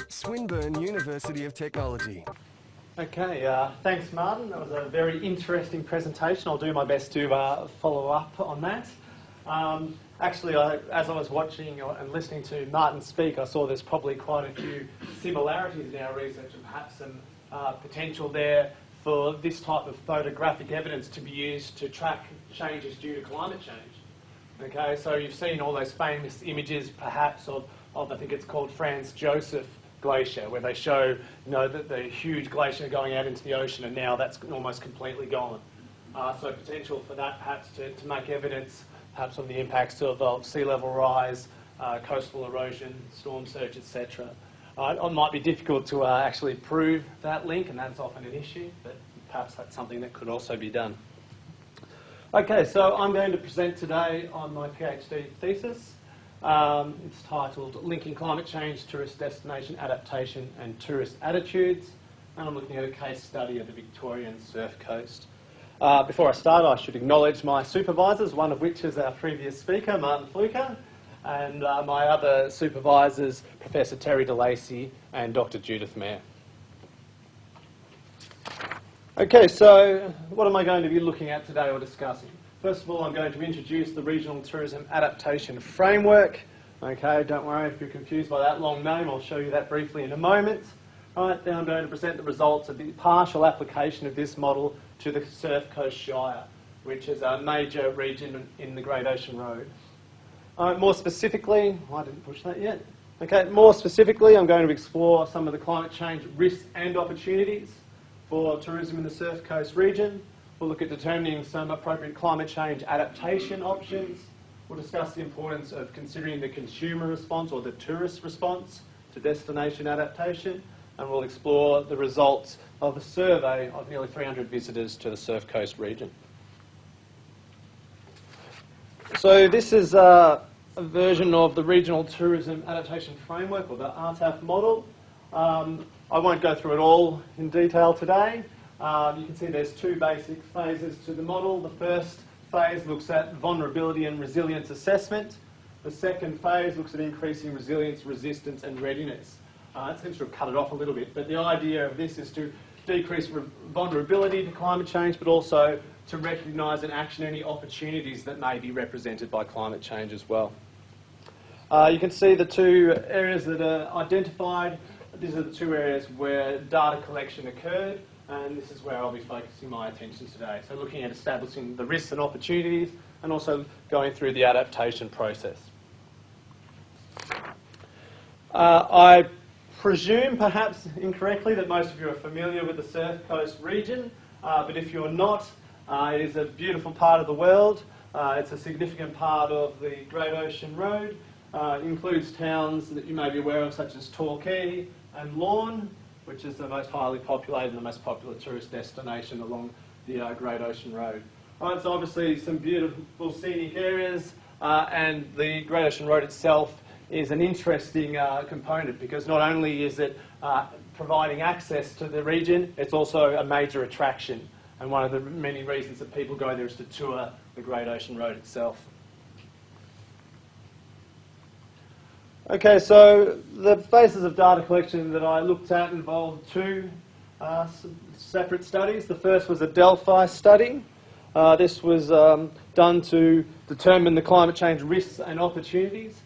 Swinburne University of Technology. Okay, thanks Martin. That was a very interesting presentation. I'll do my best to follow up on that. Actually, as I was watching and listening to Martin speak, I saw there's probably quite a few similarities in our research and perhaps some potential there for this type of photographic evidence to be used to track changes due to climate change. Okay, so you've seen all those famous images perhaps of I think it's called Franz Josef Glacier, where they show that the huge glacier going out into the ocean, and now that's almost completely gone. So potential for that perhaps to make evidence perhaps on the impacts of sea level rise, coastal erosion, storm surge, etc. It might be difficult to actually prove that link, and that's often an issue, but perhaps that's something that could also be done. Okay, so I'm going to present today on my PhD thesis. It's titled Linking Climate Change, Tourist Destination Adaptation and Tourist Attitudes, and I'm looking at a case study of the Victorian surf coast. Before I start, I should acknowledge my supervisors, one of which is our previous speaker, Martin Fluker, and my other supervisors, Professor Terry DeLacy and Dr. Judith Mayer. Okay, so what am I going to be looking at today or discussing? First of all, I'm going to introduce the Regional Tourism Adaptation Framework. Okay, don't worry if you're confused by that long name, I'll show you that briefly in a moment. All right, then I'm going to present the results of the partial application of this model to the Surf Coast Shire, which is a major region in the Great Ocean Road. More specifically, I didn't push that yet. Okay, more specifically, I'm going to explore some of the climate change risks and opportunities for tourism in the Surf Coast region. We'll look at determining some appropriate climate change adaptation options. We'll discuss the importance of considering the consumer response or the tourist response to destination adaptation, and we'll explore the results of a survey of nearly 300 visitors to the Surf Coast region. So this is a version of the Regional Tourism Adaptation Framework, or the RTAF model. I won't go through it all in detail today. You can see there's two basic phases to the model. The first phase looks at vulnerability and resilience assessment. The second phase looks at increasing resilience, resistance and readiness. It seems to have cut it off a little bit, but the idea of this is to decrease vulnerability to climate change, but also to recognise and action any opportunities that may be represented by climate change as well. You can see the two areas that are identified. These are the two areas where data collection occurred, and this is where I'll be focusing my attention today. So looking at establishing the risks and opportunities, and also going through the adaptation process. I presume, perhaps incorrectly, that most of you are familiar with the Surf Coast region, but if you're not, it is a beautiful part of the world. It's a significant part of the Great Ocean Road. It includes towns that you may be aware of, such as Torquay and Lorne, which is the most highly populated and the most popular tourist destination along the Great Ocean Road. All right, so obviously some beautiful scenic areas, and the Great Ocean Road itself is an interesting component, because not only is it providing access to the region, it's also a major attraction, and one of the many reasons that people go there is to tour the Great Ocean Road itself. Okay, so the phases of data collection that I looked at involved two separate studies. The first was a Delphi study. This was done to determine the climate change risks and opportunities.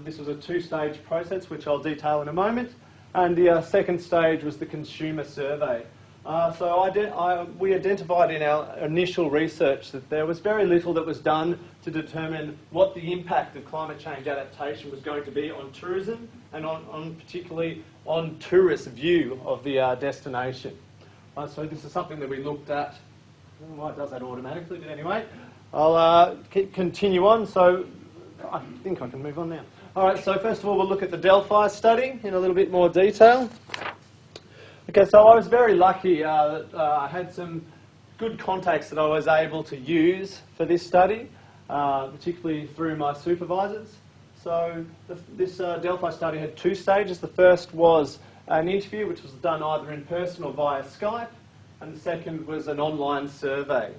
This was a two-stage process, which I'll detail in a moment. And the second stage was the consumer survey. We identified in our initial research that there was very little that was done to determine what the impact of climate change adaptation was going to be on tourism, and particularly on tourists' view of the destination. So this is something that we looked at. I don't know why it does that automatically, but anyway, I'll continue on. So I think I can move on now. All right, so first of all, we'll look at the Delphi study in a little bit more detail. Okay, so I was very lucky that I had some good contacts that I was able to use for this study, particularly through my supervisors. So this Delphi study had two stages. The first was an interview, which was done either in person or via Skype, and the second was an online survey.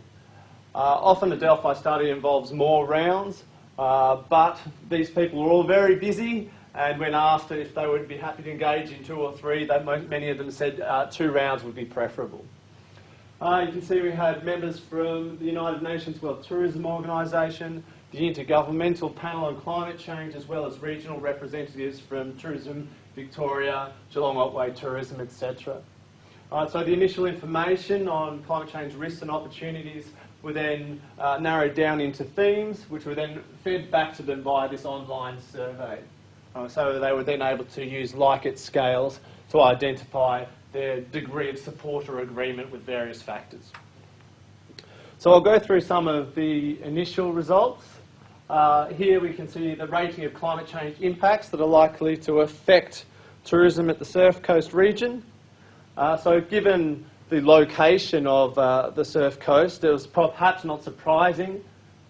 Often the Delphi study involves more rounds, but these people were all very busy And when asked if they would be happy to engage in 2 or 3, many of them said 2 rounds would be preferable. You can see we had members from the United Nations World Tourism Organisation, the Intergovernmental Panel on Climate Change, as well as regional representatives from Tourism Victoria, Geelong Otway Tourism, etc. So the initial information on climate change risks and opportunities were then narrowed down into themes, which were then fed back to them via this online survey. So they were then able to use Likert scales to identify their degree of support or agreement with various factors. So I'll go through some of the initial results. Here we can see the rating of climate change impacts that are likely to affect tourism at the Surf Coast region. So given the location of the Surf Coast, it was perhaps not surprising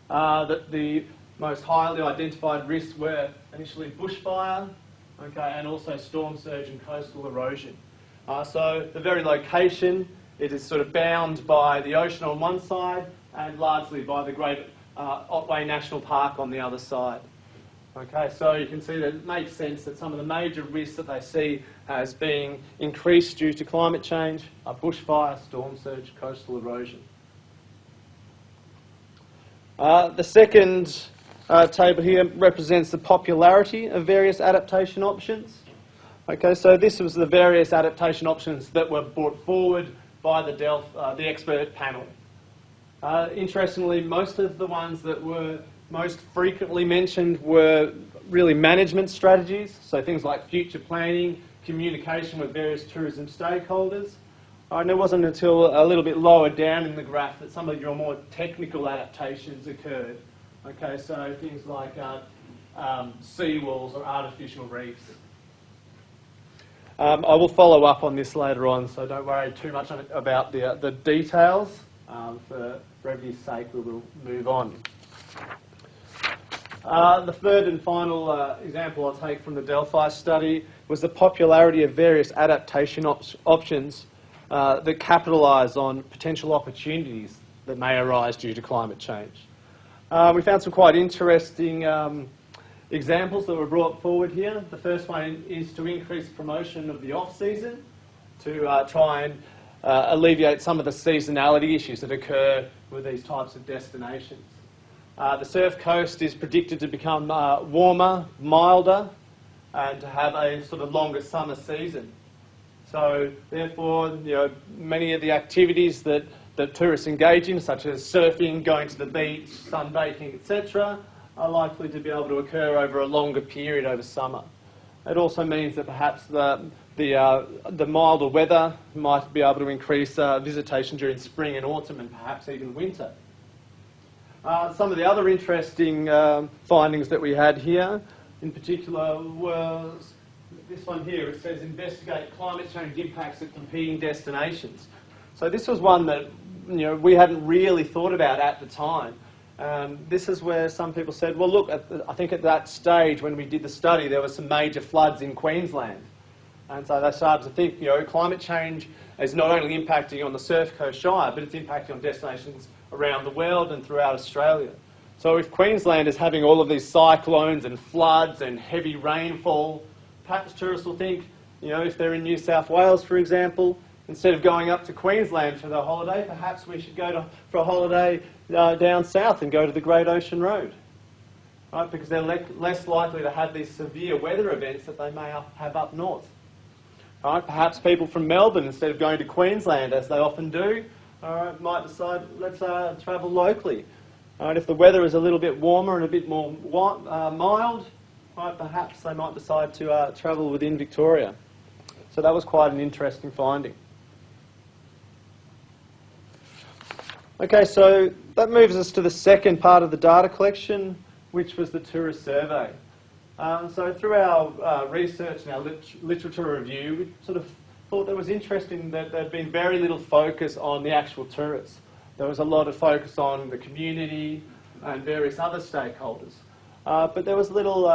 that the most highly identified risks were initially bushfire, and also storm surge and coastal erosion. So the very location, it is sort of bound by the ocean on one side and largely by the Great Otway National Park on the other side. So you can see that it makes sense that some of the major risks that they see as being increased due to climate change are bushfire, storm surge, coastal erosion. The second table here represents the popularity of various adaptation options. So this was the various adaptation options that were brought forward by the expert panel. Interestingly, most of the ones that were most frequently mentioned were really management strategies, so things like future planning, communication with various tourism stakeholders. And it wasn't until a little bit lower down in the graph that some of your more technical adaptations occurred. So things like seawalls or artificial reefs. I will follow up on this later on, so don't worry too much about the details. For brevity's sake, we will move on. The third and final example I'll take from the Delphi study was the popularity of various adaptation options that capitalise on potential opportunities that may arise due to climate change. We found some quite interesting examples that were brought forward here. The first one is to increase promotion of the off-season to try and alleviate some of the seasonality issues that occur with these types of destinations. The Surf Coast is predicted to become warmer, milder, and to have a sort of longer summer season. So therefore, many of the activities that tourists engage in, such as surfing, going to the beach, sunbaking, etc., are likely to be able to occur over a longer period over summer. It also means that perhaps the milder weather might be able to increase visitation during spring and autumn and perhaps even winter. Some of the other interesting findings that we had here, in particular, was this one here. It says investigate climate change impacts at competing destinations. So this was one that we hadn't really thought about at the time. This is where some people said, well, look, I think at that stage when we did the study, there were some major floods in Queensland. And so they started to think, climate change is not only impacting on the Surf Coast Shire, but it's impacting on destinations around the world and throughout Australia. So if Queensland is having all of these cyclones and floods and heavy rainfall, perhaps tourists will think, if they're in New South Wales, for example, instead of going up to Queensland for their holiday, perhaps we should go for a holiday down south and go to the Great Ocean Road. Right? Because they're less likely to have these severe weather events that they may have up north. Right? Perhaps people from Melbourne, instead of going to Queensland, as they often do, might decide, let's travel locally. Right? If the weather is a little bit warmer and a bit more mild, right, perhaps they might decide to travel within Victoria. So that was quite an interesting finding. Okay, so that moves us to the second part of the data collection, which was the tourist survey. So through our research and our literature review, we sort of thought that it was interesting that there had been very little focus on the actual tourists. There was a lot of focus on the community and various other stakeholders. But there was little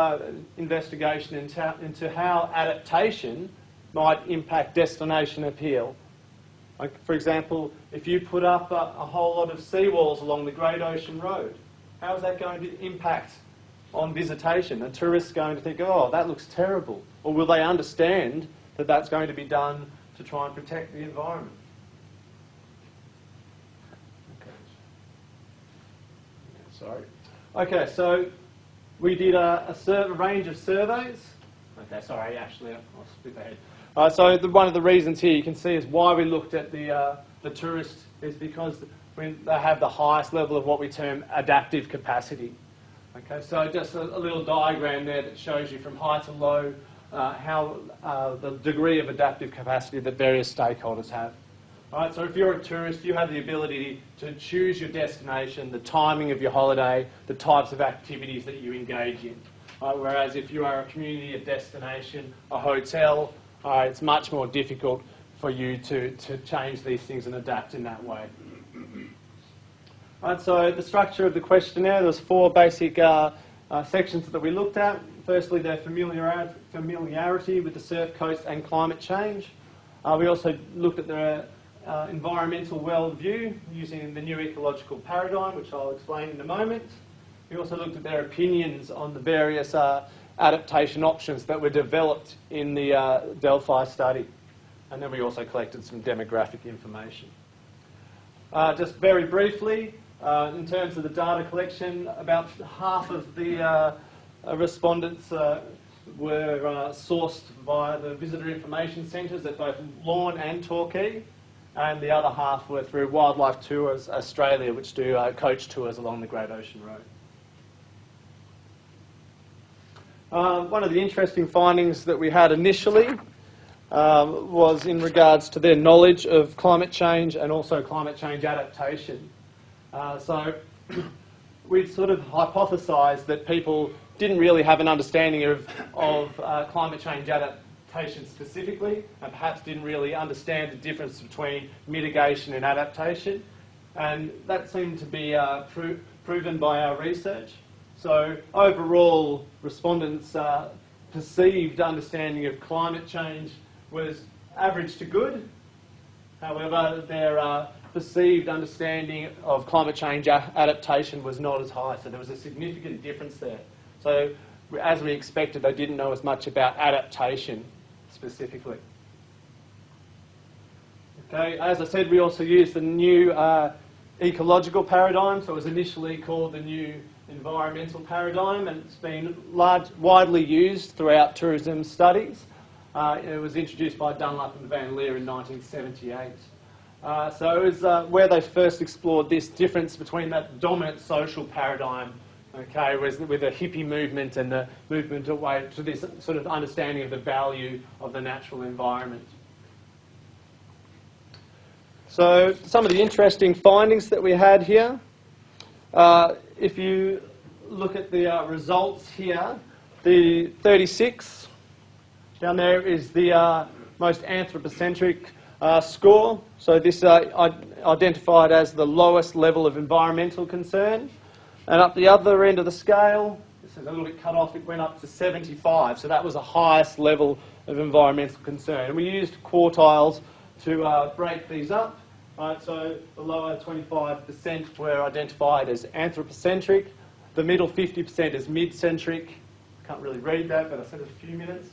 investigation into how adaptation might impact destination appeal. Like, for example, if you put up a whole lot of seawalls along the Great Ocean Road, how is that going to impact on visitation? Are tourists going to think, oh, that looks terrible? Or will they understand that that's going to be done to try and protect the environment? Sorry. Okay, so we did a range of surveys. Okay, sorry, actually, I'll skip ahead. So one of the reasons here you can see is why we looked at the tourist is because they have the highest level of what we term adaptive capacity. Okay, so just a little diagram there that shows you from high to low how the degree of adaptive capacity that various stakeholders have. Right, so if you're a tourist, you have the ability to choose your destination, the timing of your holiday, the types of activities that you engage in. Right, whereas if you are a community, a destination, a hotel, it's much more difficult for you to change these things and adapt in that way. Right, so the structure of the questionnaire, there's 4 basic sections that we looked at. Firstly, their familiarity with the surf coast and climate change. We also looked at their environmental worldview using the new ecological paradigm, which I'll explain in a moment. We also looked at their opinions on the various adaptation options that were developed in the Delphi study. And then we also collected some demographic information. Just very briefly, in terms of the data collection, about half of the respondents were sourced via the visitor information centres at both Lorne and Torquay, and the other half were through Wildlife Tours Australia, which do coach tours along the Great Ocean Road. One of the interesting findings that we had initially was in regards to their knowledge of climate change and also climate change adaptation. So we sort of hypothesised that people didn't really have an understanding of climate change adaptation specifically, and perhaps didn't really understand the difference between mitigation and adaptation. And that seemed to be proven by our research. So overall, respondents' perceived understanding of climate change was average to good. However, their perceived understanding of climate change adaptation was not as high, so there was a significant difference there. So as we expected, they didn't know as much about adaptation specifically. Okay, as I said, we also used the new ecological paradigm, so it was initially called the new environmental paradigm, and it's been widely used throughout tourism studies. It was introduced by Dunlap and Van Leer in 1978. So it was where they first explored this difference between that dominant social paradigm, okay, with the hippie movement and the movement away to this sort of understanding of the value of the natural environment. So some of the interesting findings that we had here, if you look at the results here, the 36 down there is the most anthropocentric score. So this identified as the lowest level of environmental concern. And up the other end of the scale, this is a little bit cut off, it went up to 75. So that was the highest level of environmental concern. And we used quartiles to break these up. Right, so the lower 25% were identified as anthropocentric, the middle 50% as mid-centric. Can't really read that, but I said a few minutes.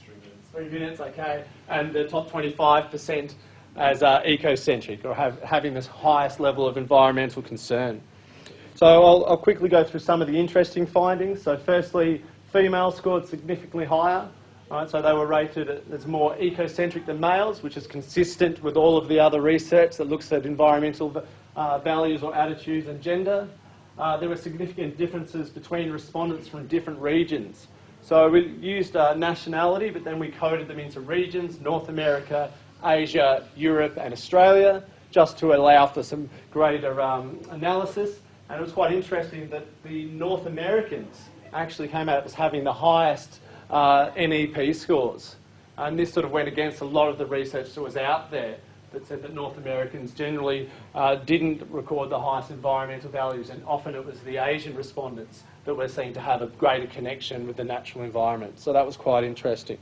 3 minutes, okay. And the top 25% as ecocentric, or having this highest level of environmental concern. So I'll quickly go through some of the interesting findings. So firstly, females scored significantly higher. Right, so they were rated as more ecocentric than males, which is consistent with all of the other research that looks at environmental values or attitudes and gender. There were significant differences between respondents from different regions. So we used nationality, but then we coded them into regions: North America, Asia, Europe and Australia, just to allow for some greater analysis. And it was quite interesting that the North Americans actually came out as having the highest NEP scores. And this sort of went against a lot of the research that was out there that said that North Americans generally didn't record the highest environmental values, and often it was the Asian respondents that were seen to have a greater connection with the natural environment. So that was quite interesting.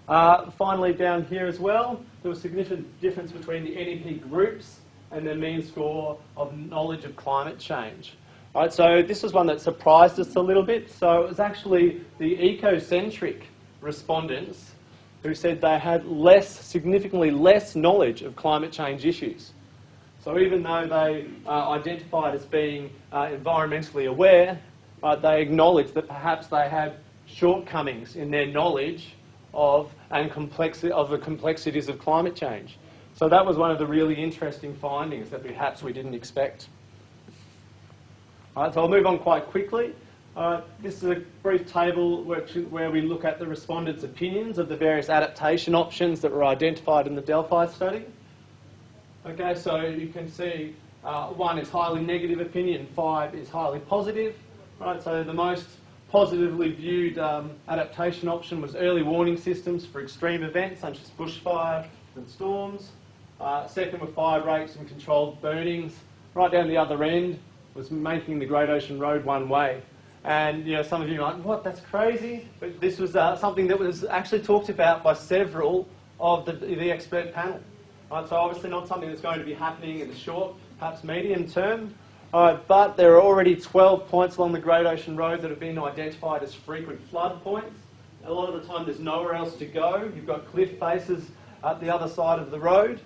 Finally, down here as well, there was significant difference between the NEP groups and their mean score of knowledge of climate change. Right, so this was one that surprised us a little bit. So it was actually the ecocentric respondents who said they had significantly less knowledge of climate change issues. So even though they identified as being environmentally aware, they acknowledged that perhaps they had shortcomings in their knowledge of the complexities of climate change. So that was one of the really interesting findings that perhaps we didn't expect. So I'll move on quite quickly. This is a brief table where we look at the respondents' opinions of the various adaptation options that were identified in the Delphi study. Okay, so you can see 1 is highly negative opinion, 5 is highly positive. Right, so the most positively viewed adaptation option was early warning systems for extreme events such as bushfire and storms. Second were fire breaks and controlled burnings. Right down the other end was making the Great Ocean Road one way. And some of you are like, what, that's crazy? But this was something that was actually talked about by several of the expert panel. Right, so obviously not something that's going to be happening in the short, perhaps medium term. But there are already 12 points along the Great Ocean Road that have been identified as frequent flood points. A lot of the time there's nowhere else to go. You've got cliff faces at the other side of the road.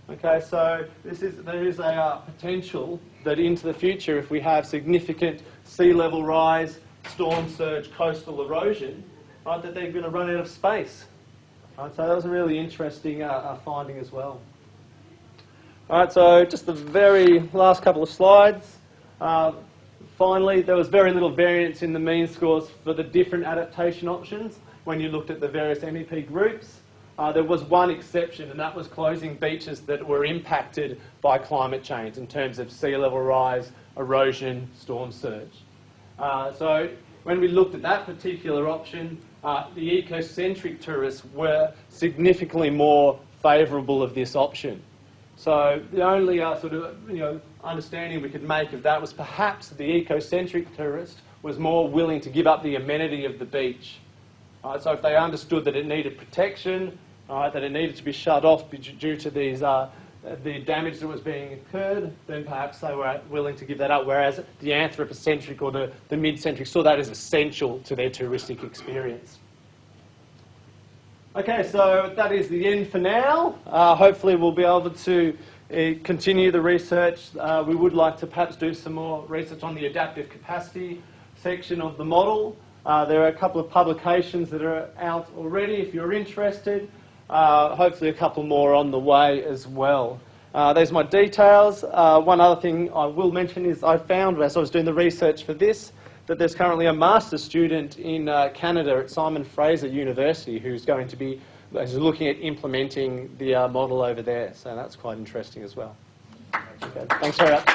Okay, so there is a potential that into the future, if we have significant sea level rise, storm surge, coastal erosion, right, that they're going to run out of space. Right, so that was a really interesting finding as well. All right, so just the very last couple of slides. Finally, there was very little variance in the mean scores for the different adaptation options when you looked at the various MEP groups. There was one exception, and that was closing beaches that were impacted by climate change in terms of sea level rise, erosion, storm surge. So when we looked at that particular option, the ecocentric tourists were significantly more favourable of this option. So the only understanding we could make of that was perhaps the ecocentric tourist was more willing to give up the amenity of the beach. So if they understood that it needed protection, that it needed to be shut off due to these the damage that was being incurred, then perhaps they were willing to give that up, whereas the anthropocentric or the mid-centric saw that as essential to their touristic experience. Okay, so that is the end for now. Hopefully we'll be able to continue the research. We would like to perhaps do some more research on the adaptive capacity section of the model. There are a couple of publications that are out already if you're interested. Hopefully a couple more on the way as well. There's my details. One other thing I will mention is I found, as I was doing the research for this, that there's currently a master's student in Canada at Simon Fraser University who's going to be looking at implementing the model over there. So that's quite interesting as well. Okay, thanks very much.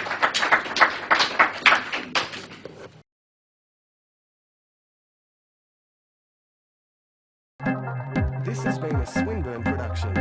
This has been a Swinburne production.